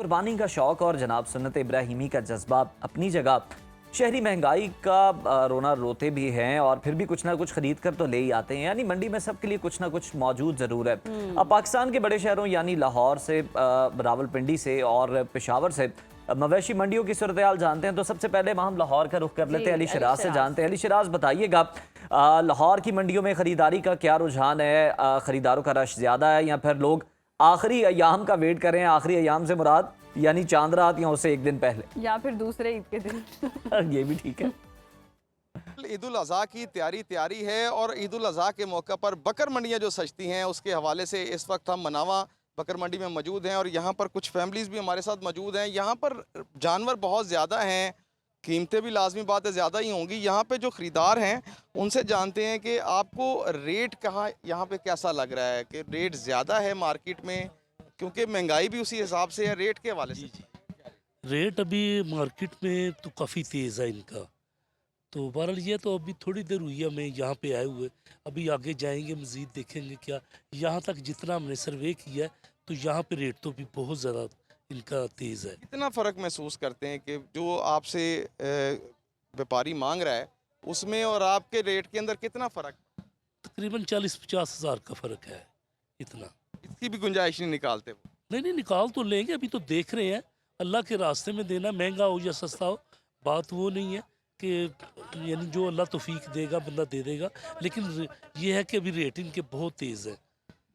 कुर्बानी का शौक और जनाब सुन्नत इब्राहिमी का जज्बा अपनी जगह, शहरी महंगाई का रोना रोते भी हैं और फिर भी कुछ ना कुछ खरीद कर तो ले ही आते हैं। यानी मंडी में सबके लिए कुछ ना कुछ मौजूद ज़रूर है। अब पाकिस्तान के बड़े शहरों यानी लाहौर से, रावलपिंडी से और पेशावर से मवेशी मंडियों की सूरत हाल जानते हैं। तो सबसे पहले हम लाहौर का रुख कर लेते हैं, अली शराज से जानते हैं। अली शराज, बताइएगा लाहौर की मंडियों में ख़रीदारी का क्या रुझान है? ख़रीदारों का रश ज़्यादा है या फिर लोग आखिरी अयाम का वेट कर रहे हैं? आखिरी अयाम से मुराद यानी चांद रात या उससे एक दिन पहले, या फिर दूसरे ईद के दिन। ये भी ठीक है। ईद उल अज़हा की तैयारी है और ईद उल अज़हा के मौके पर बकर मंडियां जो सजती हैं उसके हवाले से इस वक्त हम मनावा बकर मंडी में मौजूद हैं और यहाँ पर कुछ फैमिलीज़ भी हमारे साथ मौजूद हैं। यहाँ पर जानवर बहुत ज़्यादा हैं, कीमतें भी लाजमी बात है ज़्यादा ही होंगी। यहाँ पे जो ख़रीदार हैं उनसे जानते हैं कि आपको रेट कहाँ यहाँ पे कैसा लग रहा है, कि रेट ज़्यादा है मार्केट में, क्योंकि महंगाई भी उसी हिसाब से है रेट के हवाले से। रेट अभी मार्केट में तो काफ़ी तेज़ है इनका। तो बहरहाल ये तो अभी थोड़ी देर हुई है हमें यहाँ पे आए हुए, अभी आगे जाएंगे मज़ीद देखेंगे क्या। यहाँ तक जितना हमने सर्वे किया है तो यहाँ पे रेट तो भी बहुत ज़्यादा इनका तेज़ है। कितना फ़र्क महसूस करते हैं कि जो आपसे व्यापारी मांग रहा है उसमें और आपके रेट के अंदर कितना फ़र्क? तकरीबन 40-50 हज़ार का फ़र्क है इतना। इसकी भी गुंजाइश नहीं निकालते वो? नहीं निकाल तो लेंगे, अभी तो देख रहे हैं। अल्लाह के रास्ते में देना, महंगा हो या सस्ता हो, बात वो नहीं है कि यानी जो अल्लाह तौफीक देगा बंदा दे देगा। लेकिन ये है कि अभी रेट इनके बहुत तेज़ है।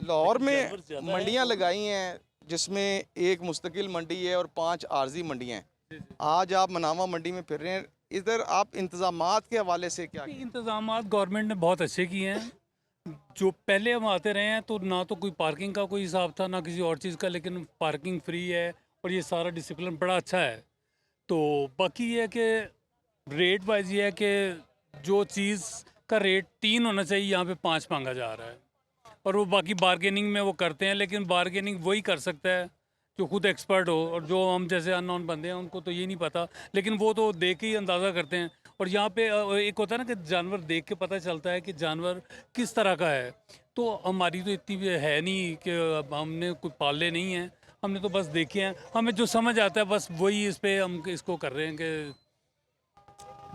लाहौर में जानवर ज़्यादा है मंडियां तो- लगाई हैं जिसमें एक मुस्तकिल मंडी है और 5 आर्जी मंडियां हैं। आज आप मनावा मंडी में फिर रहे हैं, इधर आप इंतज़ामात के हवाले से क्या? इंतजाम गवर्नमेंट ने बहुत अच्छे किए हैं। जो पहले हम आते रहे हैं तो ना तो कोई पार्किंग का कोई हिसाब था ना किसी और चीज़ का, लेकिन पार्किंग फ्री है और ये सारा डिसिप्लिन बड़ा अच्छा है। तो बाकी ये है कि रेट वाइज ये है कि जो चीज़ का रेट 3 होना चाहिए यहाँ पे 5 मांगा जा रहा है। और वो बाकी बारगेनिंग में वो करते हैं, लेकिन बारगेनिंग वही कर सकता है जो खुद एक्सपर्ट हो, और जो हम जैसे अननोन बंदे हैं उनको तो ये नहीं पता, लेकिन वो तो देख के ही अंदाज़ा करते हैं। और यहाँ पे एक होता है ना कि जानवर देख के पता चलता है कि जानवर किस तरह का है। तो हमारी तो इतनी भी है नहीं कि हमने कोई पाले नहीं हैं, हमने तो बस देखे हैं। हमें जो समझ आता है बस वही इस पे हम इसको कर रहे हैं कि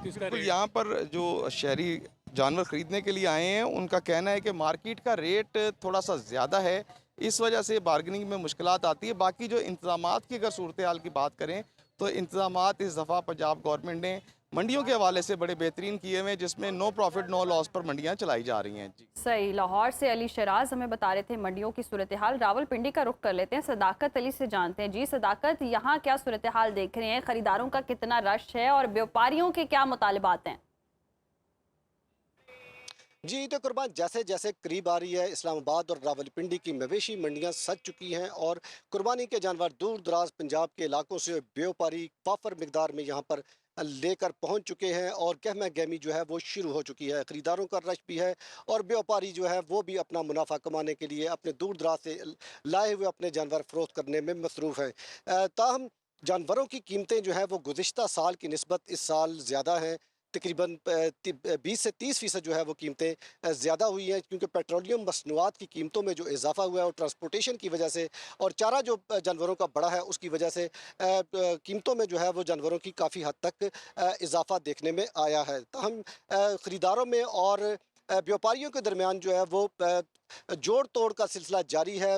किसका बिल्कुल, रेट। यहाँ पर जो शहरी जानवर ख़रीदने के लिए आए हैं उनका कहना है कि मार्केट का रेट थोड़ा सा ज़्यादा है, इस वजह से बार्गेनिंग में मुश्किलात आती है। बाकी जो इंतज़ामात की अगर सूरत हाल की बात करें तो इंतज़ामात इस दफ़ा पंजाब गवर्नमेंट ने मंडियों के हवाले से बड़े बेहतरीन किए हुए हैं, जिसमें नो प्रॉफिट नो लॉस पर मंडियाँ चलाई जा रही हैं। जी सही, लाहौर से अली शराज हमें बता रहे थे मंडियों की सूरत हाल। रावलपिंडी का रुख कर लेते हैं, सदाकत अली से जानते हैं। जी सदाकत, यहाँ क्या सूरत हाल देख रहे हैं? खरीदारों का कितना रश है और व्यापारियों के क्या मुतालिबात हैं? जी तो कुर्बान, जैसे जैसे करीब आ रही है इस्लामाबाद और रावलपिंडी की मवेशी मंडियां सज चुकी हैं और कुर्बानी के जानवर दूर दराज पंजाब के इलाकों से व्यापारी वाफर मिकदार में यहाँ पर लेकर पहुंच चुके हैं और गहमा गहमी जो है वो शुरू हो चुकी है। ख़रीदारों का रश भी है और व्यापारी जो है वो भी अपना मुनाफा कमाने के लिए अपने दूर दराज से लाए हुए अपने जानवर फ़रोख्त करने में मसरूफ़ हैं। ताहम जानवरों की कीमतें जो है वो गुज़िश्ता साल की निस्बत इस साल ज़्यादा हैं। तकरीबन 20 से 30% जो है वो कीमतें ज़्यादा हुई हैं, क्योंकि पेट्रोलियम मसनूआत की कीमतों में जो इजाफा हुआ है और ट्रांसपोर्टेशन की वजह से और चारा जो जानवरों का बढ़ा है उसकी वजह से कीमतों में जो है वो जानवरों की काफ़ी हद तक इजाफा देखने में आया है। हम ख़रीदारों में और व्यापारियों के दरमियान जो है वो जोड़ तोड़ का सिलसिला जारी है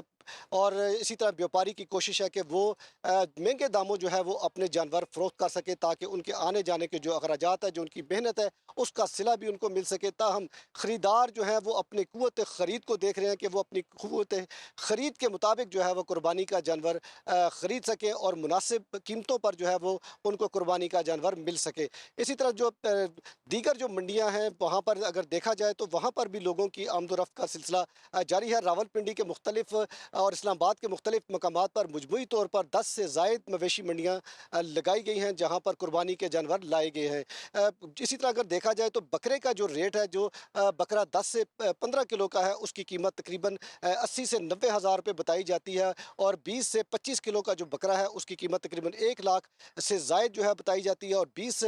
और इसी तरह व्यापारी की कोशिश है कि वो महंगे दामों जो है वो अपने जानवर फ़रोख्त कर सके, ताकि उनके आने जाने के जो अखराजात है, जो उनकी मेहनत है, उसका सिला भी उनको मिल सके। ताहम ख़रीदार जो है वो अपनी क़ुव्वत ख़रीद को देख रहे हैं कि वो अपनी क़ुव्वत ख़रीद के मुताबिक जो है वो कुर्बानी का जानवर ख़रीद सकें और मुनासिब कीमतों पर जो है वो उनको कुर्बानी का जानवर मिल सके। इसी तरह जो दीगर जो मंडियाँ हैं वहाँ पर अगर देखा जाए तो वहाँ पर भी लोगों की आमदोरफ़्त का सिलसिला जारी है। रावलपिंडी के मुख्तलिफ और इस्लामाबाद के मुख्तलिफ मकामात पर मजमूई तौर पर 10 से ज़ायद मवेशी मंडियाँ लगाई गई हैं जहाँ पर कुर्बानी के जानवर लाए गए हैं। इसी तरह अगर देखा जाए तो बकरे का जो रेट है, जो बकरा 10 से 15 किलो का है, उसकी कीमत तकरीबन 80 से 90 हज़ार रुपये बताई जाती है और 20 से 25 किलो का जो बकरा है उसकी कीमत तकरीबन 1 लाख से ज़ायद जो है बताई जाती है और 20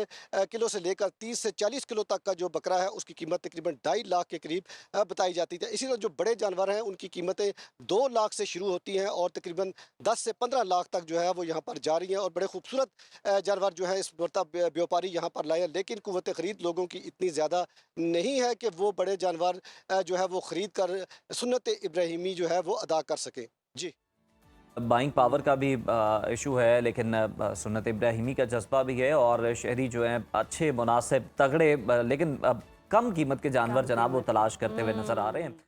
किलो से लेकर 30 से 40 किलो तक का जो बकरा है उसकी कीमत तकरीबन 2.5 लाख के करीब बताई जाती है। इसी तरह जो बड़े जानवर हैं उनकी कीमतें 2 लाख से शुरू होती हैं और तकरीबन 10 से 15 लाख तक जो है वो यहाँ पर जा रही हैं और बड़े खूबसूरत जानवर जो है इस मरतब व्यापारी यहाँ पर लाए हैं। लेकिन कुव्वत ख़रीद लोगों की इतनी ज़्यादा नहीं है कि वो बड़े जानवर जो है वो ख़रीद कर सुन्नत इब्राहिमी जो है वो अदा कर सकें। जी, बाइंग पावर का भी इशू है, लेकिन सुन्नत इब्राहिमी का जज्बा भी है और शहरी जो हैं अच्छे मुनासिब तगड़े लेकिन कम कीमत के जानवर जनाब वो तलाश करते हुए नज़र आ रहे हैं।